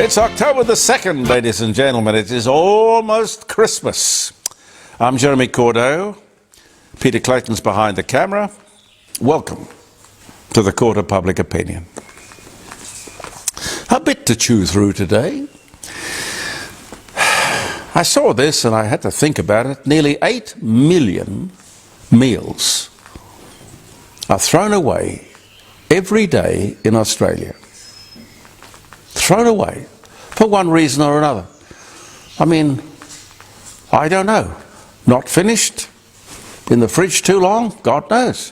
It's October the 2nd, ladies and gentlemen. It is almost Christmas. I'm Jeremy Cordeaux. Peter Clayton's behind the camera. Welcome to the Court of Public Opinion. A bit to chew through today. I saw this and I had to think about it. Nearly 8 million meals are thrown away every day in Australia. Thrown away for one reason or another. I mean, I don't know. Not finished? In the fridge too long? God knows.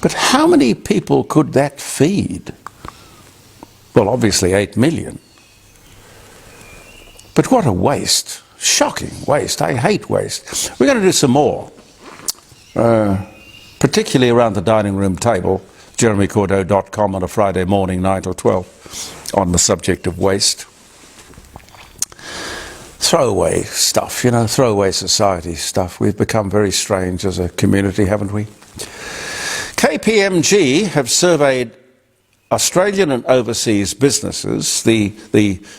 But how many people could that feed? Well, obviously 8 million. But what a waste. Shocking waste. I hate waste. We're going to do some more, particularly around the dining room table, jeremycordeaux.com on a Friday morning, 9 till 12, on the subject of waste. Throwaway stuff, you know, throwaway society stuff. We've become very strange as a community, haven't we? KPMG have surveyed Australian and overseas businesses, the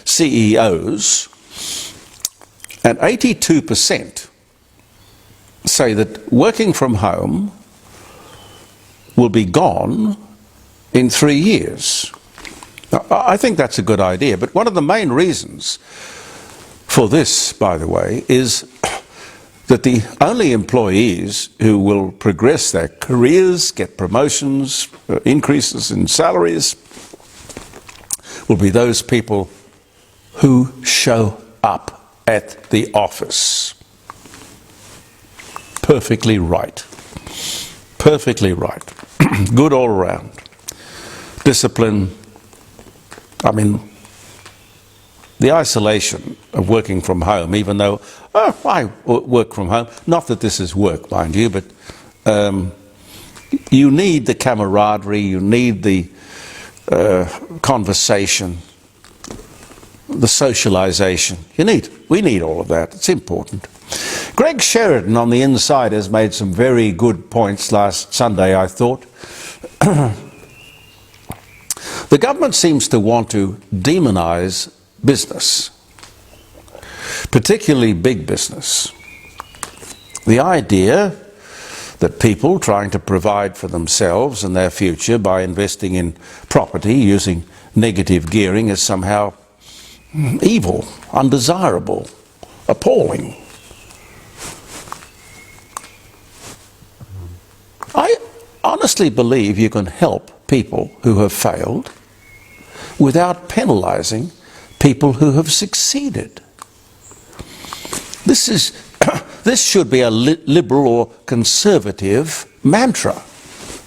CEOs, and 82% say that working from home will be gone in 3 years. Now, I think that's a good idea, but one of the main reasons for this, by the way, is that the only employees who will progress their careers, get promotions, increases in salaries, will be those people who show up at the office. Perfectly right. Perfectly right. Good all around. Discipline. I mean, the isolation of working from home, even though I work from home, not that this is work, mind you, but you need the camaraderie, you need the conversation, the socialization. We need all of that. It's important. Greg Sheridan on the Inside has made some very good points last Sunday, I thought. The government seems to want to demonize business, particularly big business. The idea that people trying to provide for themselves and their future by investing in property using negative gearing is somehow evil, undesirable, appalling. I honestly believe you can help people who have failed without penalizing people who have succeeded. This should be a liberal or conservative mantra.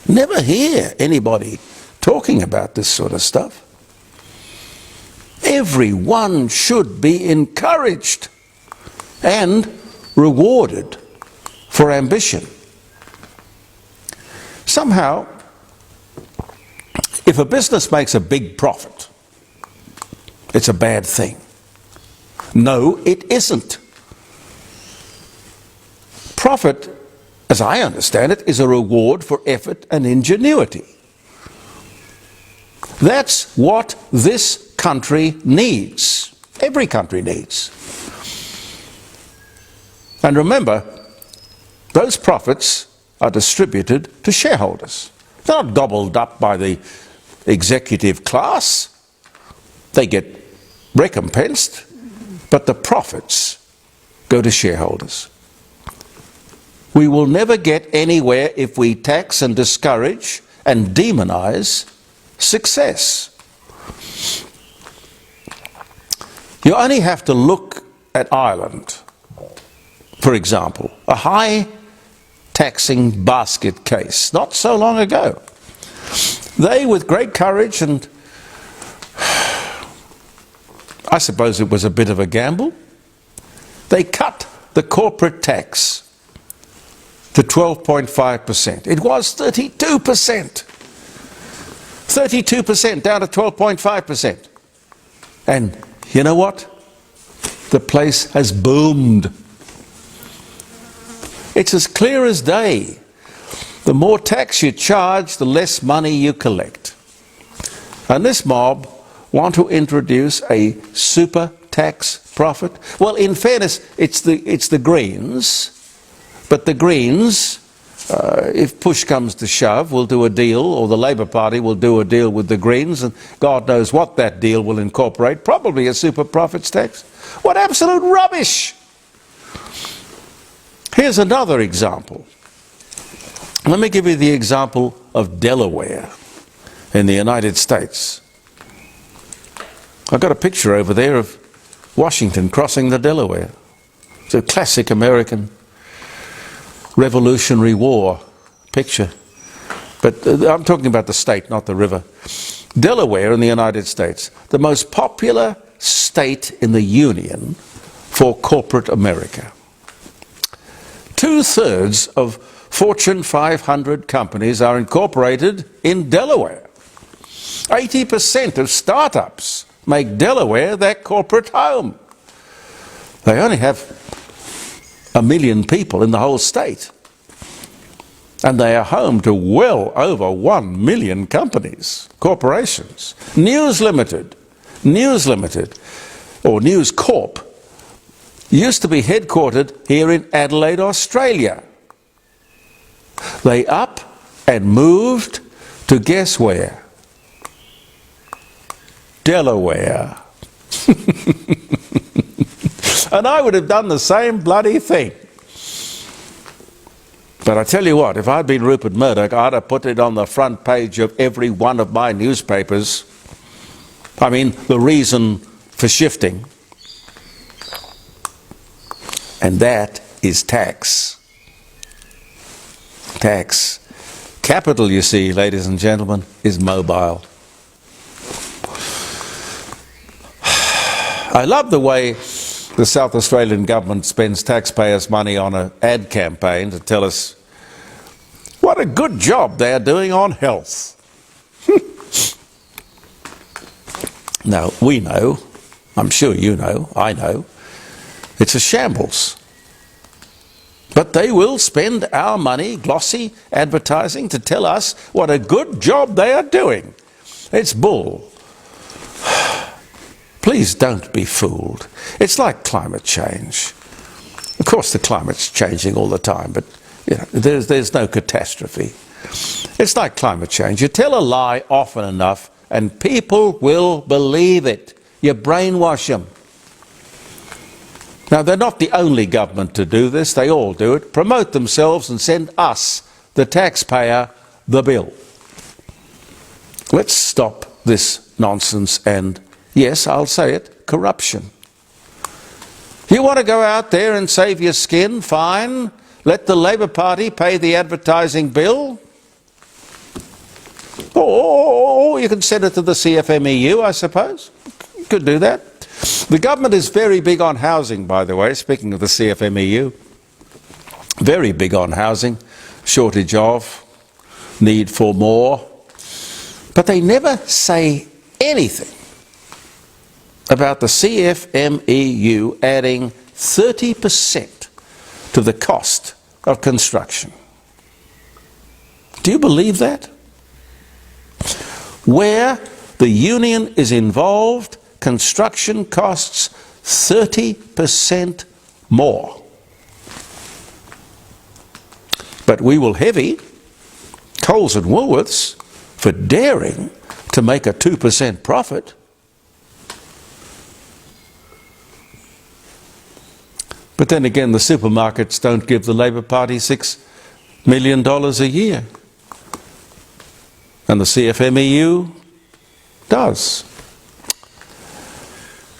Never hear anybody talking about this sort of stuff. Everyone should be encouraged and rewarded for ambition. Somehow, if a business makes a big profit, it's a bad thing. No, it isn't. Profit, as I understand it, is a reward for effort and ingenuity. That's what this country needs. Every country needs. And remember, those profits are distributed to shareholders. They're not gobbled up by the executive class. They get recompensed, but the profits go to shareholders. We will never get anywhere if we tax and discourage and demonize success. You only have to look at Ireland, for example, a high taxing basket case, not so long ago. They, with great courage and I suppose it was a bit of a gamble, they cut the corporate tax to 12.5%. It was 32%. 32% down to 12.5%. And you know what? The place has boomed. It's as clear as day. The more tax you charge, the less money you collect. And this mob want to introduce a super tax profit? Well, in fairness, it's the Greens, but the Greens, if push comes to shove, will do a deal, or the Labor Party will do a deal with the Greens, and God knows what that deal will incorporate, probably a super profits tax. What absolute rubbish! Here's another example. Let me give you the example of Delaware in the United States. I've got a picture over there of Washington crossing the Delaware. It's a classic American Revolutionary War picture. But I'm talking about the state, not the river. Delaware in the United States, the most popular state in the Union for corporate America. 2/3 of Fortune 500 companies are incorporated in Delaware. 80% of startups make Delaware their corporate home. They only have 1 million people in the whole state. And they are home to well over 1 million companies, corporations. News Limited, or News Corp, used to be headquartered here in Adelaide, Australia. They up and moved to guess where? Delaware. And I would have done the same bloody thing. But I tell you what, if I'd been Rupert Murdoch, I'd have put it on the front page of every one of my newspapers. I mean, the reason for shifting. And that is tax. Tax. Capital, you see, ladies and gentlemen, is mobile. I love the way the South Australian government spends taxpayers' money on an ad campaign to tell us what a good job they are doing on health. Now, we know, I'm sure you know, I know, it's a shambles. But they will spend our money, glossy advertising, to tell us what a good job they are doing. It's bull. Please don't be fooled. It's like climate change. Of course the climate's changing all the time, but you know, there's no catastrophe. It's like climate change. You tell a lie often enough and people will believe it. You brainwash them. Now, they're not the only government to do this. They all do it. Promote themselves and send us, the taxpayer, the bill. Let's stop this nonsense and, yes, I'll say it, corruption. You want to go out there and save your skin? Fine. Let the Labor Party pay the advertising bill. Or you can send it to the CFMEU, I suppose. You could do that. The government is very big on housing, by the way, speaking of the CFMEU. Very big on housing, shortage of, need for more. But they never say anything about the CFMEU adding 30% to the cost of construction. Do you believe that? Where the union is involved, construction costs 30% more. But we will heavy Coles and Woolworths for daring to make a 2% profit. But then again, the supermarkets don't give the Labor Party $6 million a year. And the CFMEU does.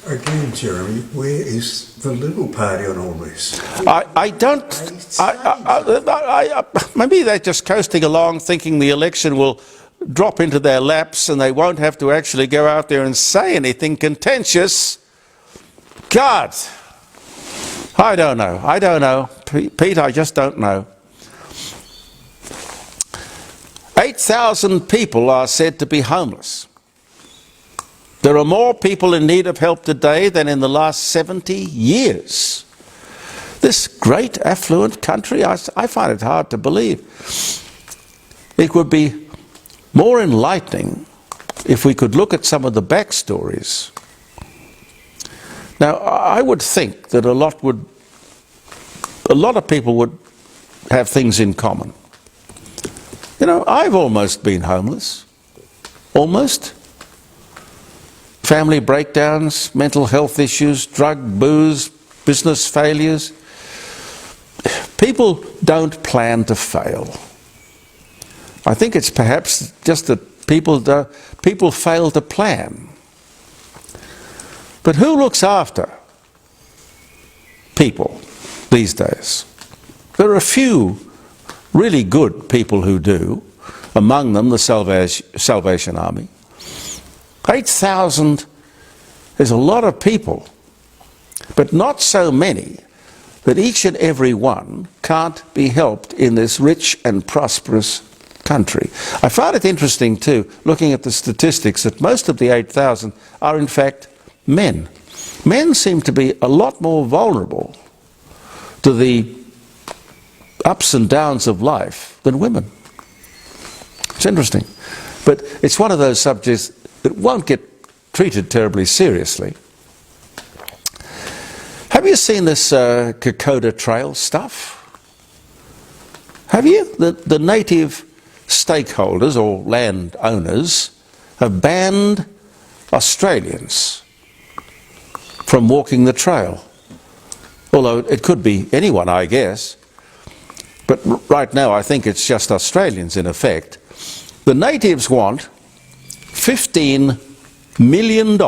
Again, Jeremy, where is the Liberal Party on all this? Maybe they're just coasting along thinking the election will drop into their laps and they won't have to actually go out there and say anything contentious. God, I don't know. Pete, I just don't know. 8,000 people are said to be homeless. There are more people in need of help today than in the last 70 years. This great affluent country, I find it hard to believe. It would be more enlightening if we could look at some of the backstories. Now, I would think that a lot of people would have things in common. You know, I've almost been homeless. Almost. Family breakdowns, mental health issues, drug, booze, business failures. People don't plan to fail. I think it's perhaps just that people fail to plan. But who looks after people these days? There are a few really good people who do, among them the Salvation Army. 8,000 is a lot of people, but not so many that each and every one can't be helped in this rich and prosperous country. I find it interesting too, looking at the statistics, that most of the 8,000 are in fact men. Men seem to be a lot more vulnerable to the ups and downs of life than women. It's interesting. But it's one of those subjects that won't get treated terribly seriously. Have you seen this Cordeaux Trail stuff? Have you? The native stakeholders or landowners have banned Australians from walking the trail. Although it could be anyone, I guess. But right now I think it's just Australians in effect. The natives want $15 million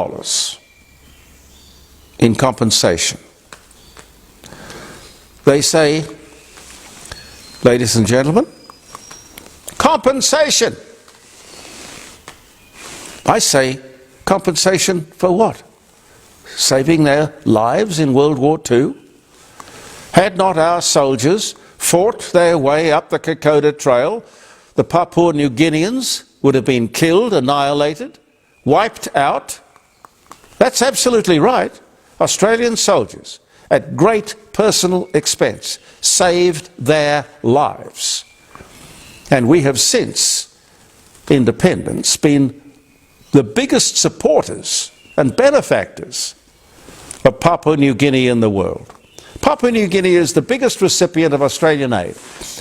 in compensation. They say, ladies and gentlemen, compensation. I say, compensation for what? Saving their lives in World War II? Had not our soldiers fought their way up the Cordeaux Trail, the Papua New Guineans would have been killed, annihilated, wiped out. That's absolutely right. Australian soldiers, at great personal expense, saved their lives. And we have since independence been the biggest supporters and benefactors of Papua New Guinea in the world. Papua New Guinea is the biggest recipient of Australian aid.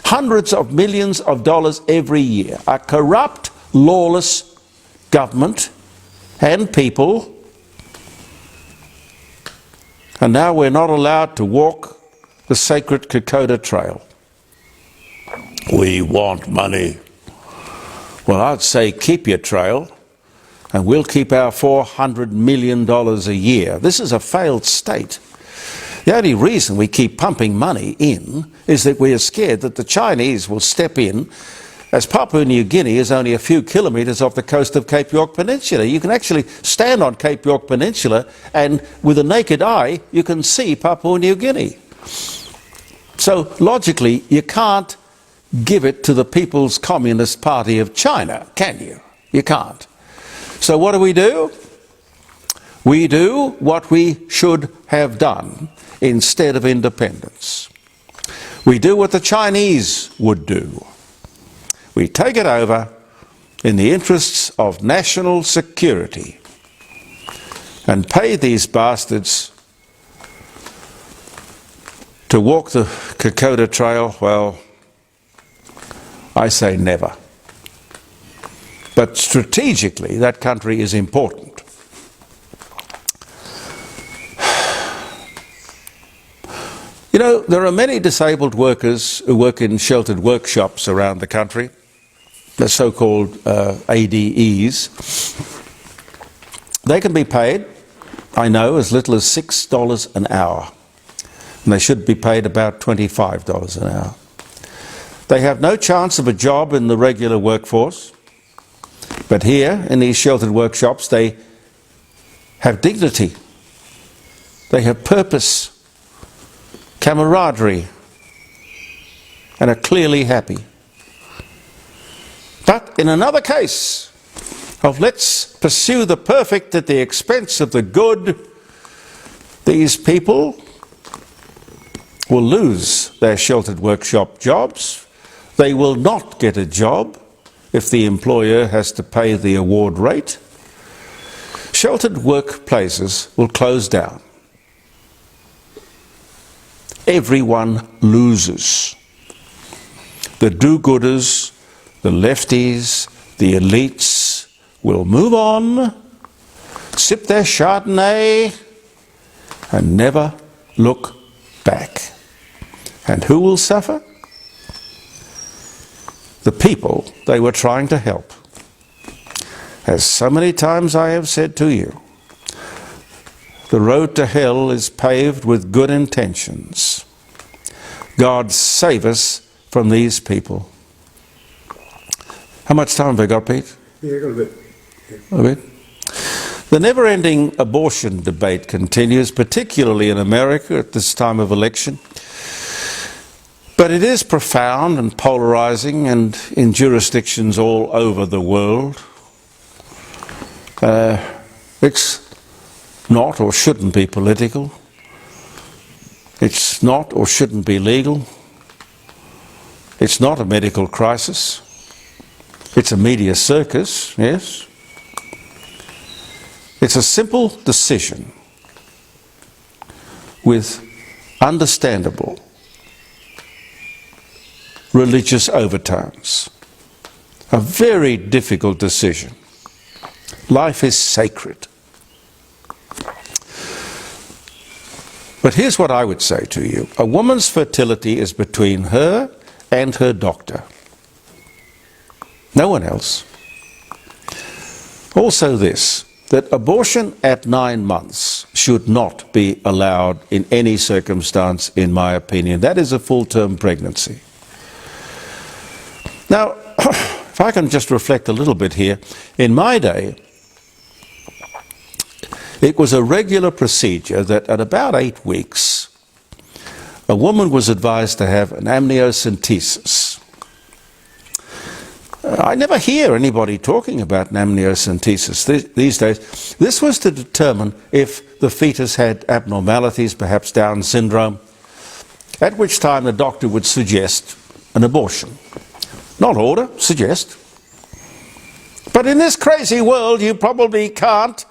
Hundreds of millions of dollars every year. A corrupt, lawless government and people. And now we're not allowed to walk the sacred Cordeaux Trail. We want money. Well, I'd say keep your trail and we'll keep our $400 million a year. This is a failed state. The only reason we keep pumping money in is that we are scared that the Chinese will step in, as Papua New Guinea is only a few kilometres off the coast of Cape York Peninsula. You can actually stand on Cape York Peninsula and with a naked eye you can see Papua New Guinea. So logically you can't give it to the People's Communist Party of China, can you? You can't. So what do? We do what we should have done instead of independence. We do what the Chinese would do. We take it over in the interests of national security and pay these bastards to walk the Cordeaux Trail. Well, I say never. But strategically, that country is important. You know, there are many disabled workers who work in sheltered workshops around the country, the so-called ADEs. They can be paid, I know, as little as $6 an hour. And they should be paid about $25 an hour. They have no chance of a job in the regular workforce. But here, in these sheltered workshops, they have dignity. They have purpose, camaraderie, and are clearly happy. But in another case of let's pursue the perfect at the expense of the good, these people will lose their sheltered workshop jobs. They will not get a job if the employer has to pay the award rate. sheltered workplaces will close down. Everyone loses. The do-gooders, the lefties, the elites will move on, sip their Chardonnay, and never look back. And who will suffer? The people they were trying to help. As so many times I have said to you, the road to hell is paved with good intentions. God save us from these people. How much time have I got, Pete? Yeah, got a bit. A bit. The never-ending abortion debate continues, particularly in America at this time of election. But it is profound and polarizing, and in jurisdictions all over the world. It's not or shouldn't be political. It's not or shouldn't be legal. It's not a medical crisis. It's a media circus, yes. It's a simple decision with understandable religious overtones. A very difficult decision. Life is sacred. But here's what I would say to you. A woman's fertility is between her and her doctor. No one else. Also this, that abortion at 9 months should not be allowed in any circumstance, in my opinion. That is a full-term pregnancy. Now, if I can just reflect a little bit here, in my day, it was a regular procedure that at about 8 weeks, a woman was advised to have an amniocentesis. I never hear anybody talking about an amniocentesis these days. This was to determine if the fetus had abnormalities, perhaps Down syndrome, at which time the doctor would suggest an abortion. Not order, suggest. But in this crazy world, you probably can't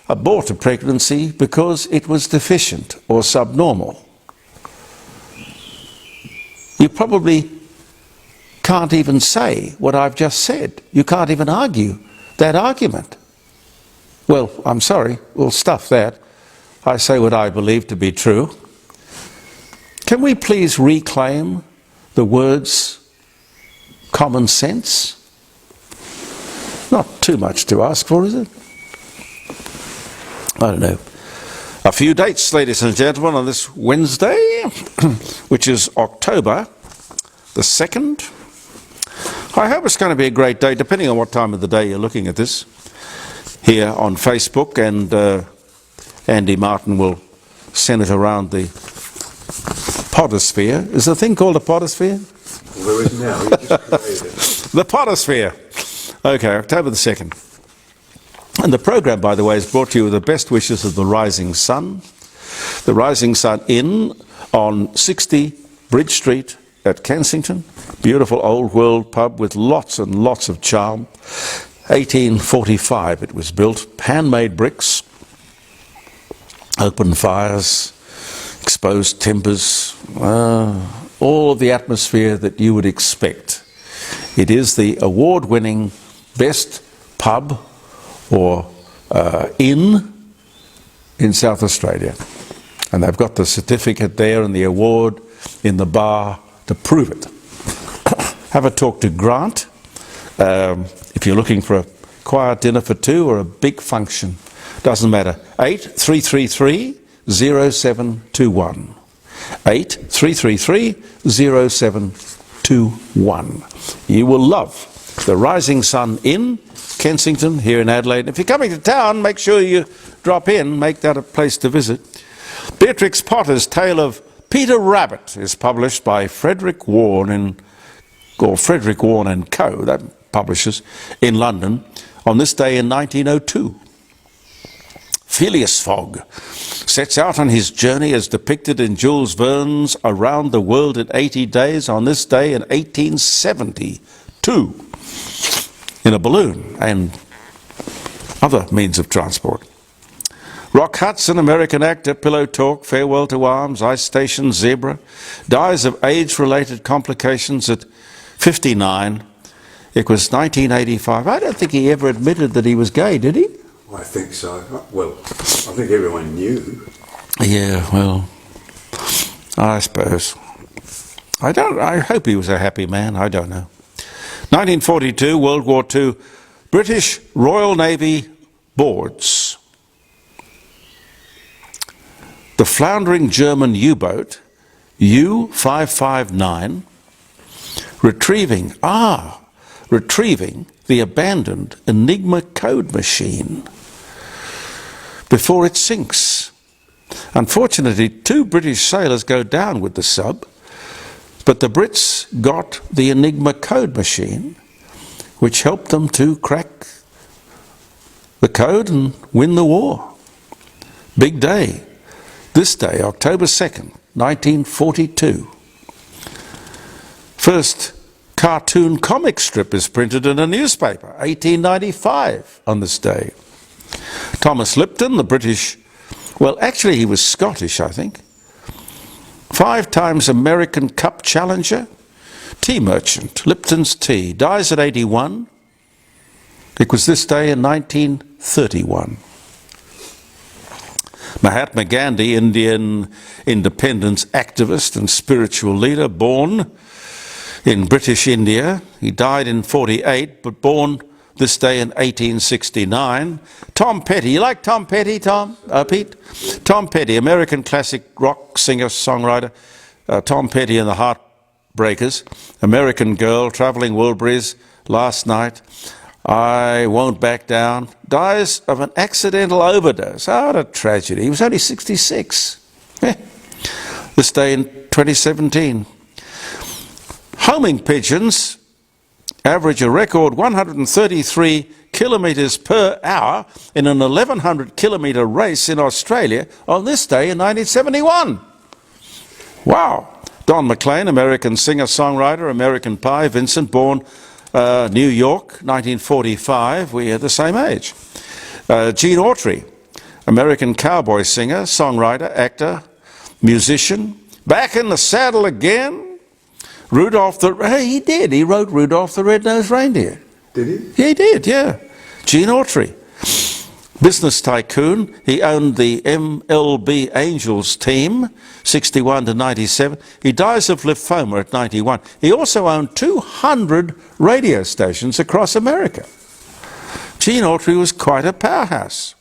abort a pregnancy because it was deficient or subnormal. You probably can't even say what I've just said. You can't even argue that argument. Well, I'm sorry, we'll stuff that. I say what I believe to be true. Can we please reclaim the words common sense? Not too much to ask for, is it? I don't know. A few dates, ladies and gentlemen, on this Wednesday, which is October the 2nd. I hope it's going to be a great day, depending on what time of the day you're looking at this, here on Facebook, and Andy Martin will send it around the podosphere. Is the thing called a podosphere? Well, there is now. You just created it. The podosphere. Okay, October the 2nd. And the program, by the way, is brought to you with the best wishes of the Rising Sun. The Rising Sun Inn on 60 Bridge Street at Kensington. Beautiful old world pub with lots and lots of charm. 1845 it was built. Handmade bricks, open fires, exposed timbers, all of the atmosphere that you would expect. It is the award-winning best pub or inn in South Australia. And they've got the certificate there and the award in the bar to prove it. Have a talk to Grant if you're looking for a quiet dinner for two or a big function. Doesn't matter. 8333 0721. 8333 0721. You will love the Rising Sun Inn, Kensington, here in Adelaide. If you're coming to town, make sure you drop in, make that a place to visit. Beatrix Potter's Tale of Peter Rabbit is published by Frederick Warne and Co., that publishers, in London, on this day in 1902. Phileas Fogg sets out on his journey as depicted in Jules Verne's Around the World in 80 Days on this day in 1872 in a balloon, and other means of transport. Rock Hudson, American actor, Pillow Talk, Farewell to Arms, Ice Station, Zebra, dies of age-related complications at 59. It was 1985. I don't think he ever admitted that he was gay, did he? I think so. Well, I think everyone knew. Yeah, well, I suppose. I hope he was a happy man. I don't know. 1942, World War II, British Royal Navy boards the floundering German U-boat U-559, retrieving the abandoned Enigma code machine before it sinks. Unfortunately, 2 British sailors go down with the sub, but the Brits got the Enigma code machine, which helped them to crack the code and win the war. Big day. This day, October 2nd, 1942. First cartoon comic strip is printed in a newspaper, 1895 on this day. Thomas Lipton, the British, well, actually he was Scottish, I think. 5 times American Cup challenger, tea merchant, Lipton's Tea, dies at 81. It was this day in 1931. Mahatma Gandhi, Indian independence activist and spiritual leader, born in British India. He died in 48, but born this day in 1869. Tom Petty, you like Tom Petty, Pete? Tom Petty, American classic rock singer, songwriter. Tom Petty and the Heartbreakers, American Girl, Travelling Wilburys, Last Night, I Won't Back Down, dies of an accidental overdose. Oh, what a tragedy. He was only 66. This day in 2017. Homing pigeons average a record 133 kilometres per hour in an 1,100 kilometre race in Australia on this day in 1971. Wow. Don McLean, American singer-songwriter, American Pie, Vincent, born New York, 1945. We are the same age. Gene Autry, American cowboy singer, songwriter, actor, musician. Back in the saddle again. Rudolph the... Hey, he did. He wrote Rudolph the Red-Nosed Reindeer. Did he? Yeah, he did, yeah. Gene Autry. Business tycoon. He owned the MLB Angels team, 61 to 97. He dies of lymphoma at 91. He also owned 200 radio stations across America. Gene Autry was quite a powerhouse.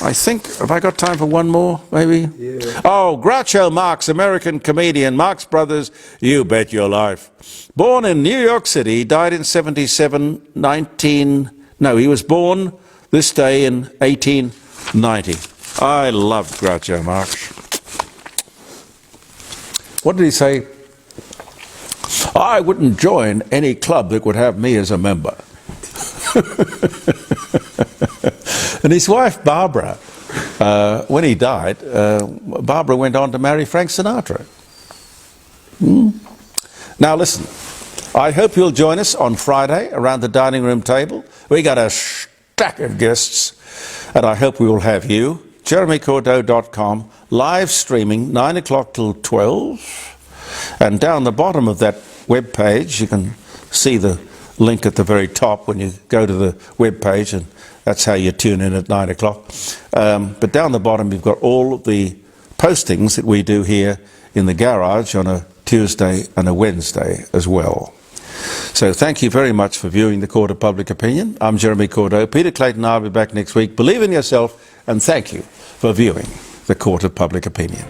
I think, have I got time for one more, maybe? Yeah. Oh, Groucho Marx, American comedian, Marx Brothers, you bet your life. Born in New York City, he died in 77, he was born this day in 1890. I loved Groucho Marx. What did he say? I wouldn't join any club that would have me as a member. And his wife, Barbara, when he died, Barbara went on to marry Frank Sinatra. Now listen, I hope you'll join us on Friday around the dining room table. We got a stack of guests, and I hope we will have you. JeremyCordeaux.com, live streaming 9 o'clock till 12. And down the bottom of that web page, you can see the link at the very top when you go to the web page, and that's how you tune in at 9 o'clock. But down the bottom, you've got all of the postings that we do here in the garage on a Tuesday and a Wednesday as well. So thank you very much for viewing the Court of Public Opinion. I'm Jeremy Cordeaux. Peter Clayton and I will be back next week. Believe in yourself, and thank you for viewing the Court of Public Opinion.